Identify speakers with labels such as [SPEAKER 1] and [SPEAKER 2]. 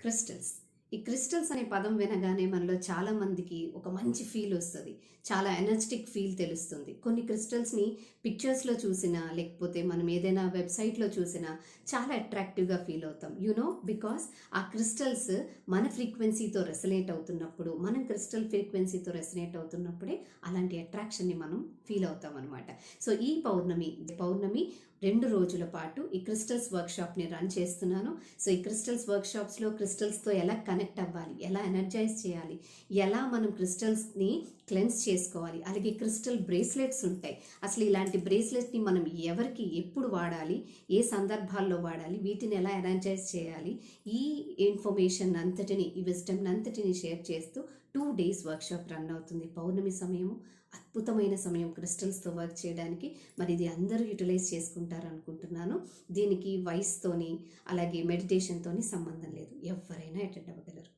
[SPEAKER 1] Crystals. ఈ crystals అనే పదం వినగానే మనలో చాలా మందికి ఒక మంచి ఫీల్ వస్తుంది, చాలా ఎనర్జెటిక్ ఫీల్ తెలుస్తుంది. కొన్ని క్రిస్టల్స్ని పిక్చర్స్లో చూసినా లేకపోతే మనం ఏదైనా వెబ్సైట్లో చూసినా చాలా అట్రాక్టివ్గా ఫీల్ అవుతాం. బికాస్ ఆ క్రిస్టల్స్ మన ఫ్రీక్వెన్సీతో రెసనేట్ అవుతున్నప్పుడు, మనం క్రిస్టల్ ఫ్రీక్వెన్సీతో రెసనేట్ అవుతున్నప్పుడే అలాంటి అట్రాక్షన్ని మనం ఫీల్ అవుతాం అనమాట. సో ఈ పౌర్ణమి 2 రోజుల పాటు ఈ క్రిస్టల్స్ వర్క్షాప్ని రన్ చేస్తున్నాను. సో ఈ క్రిస్టల్స్ వర్క్షాప్స్లో క్రిస్టల్స్తో ఎలా కనెక్ట్ అవ్వాలి, ఎలా ఎనర్జైజ్ చేయాలి, ఎలా మనం క్రిస్టల్స్ని క్లెన్స్ చేసుకోవాలి, అలాగే క్రిస్టల్ బ్రేస్లెట్స్ ఉంటాయి. అసలు ఇలాంటి బ్రేస్లెట్ని మనం ఎవరికి ఎప్పుడు వాడాలి, ఏ సందర్భాల్లో వాడాలి, వీటిని ఎలా ఎనర్జైజ్ చేయాలి, ఈ ఇన్ఫర్మేషన్ అంతటిని, ఈ విజ్డమ్ అంతటిని షేర్ చేస్తూ 2 days వర్క్షాప్ రన్ అవుతుంది. పౌర్ణమి సమయము అద్భుతమైన సమయం క్రిస్టల్స్తో వర్క్ చేయడానికి. మరి ఇది అందరూ యూటిలైజ్ చేసుకుంటారు అనుకుంటున్నాను. దీనికి వయసుతోని అలాగే మెడిటేషన్తోని సంబంధం లేదు, ఎవరైనా అటెండ్ అవ్వగలరు.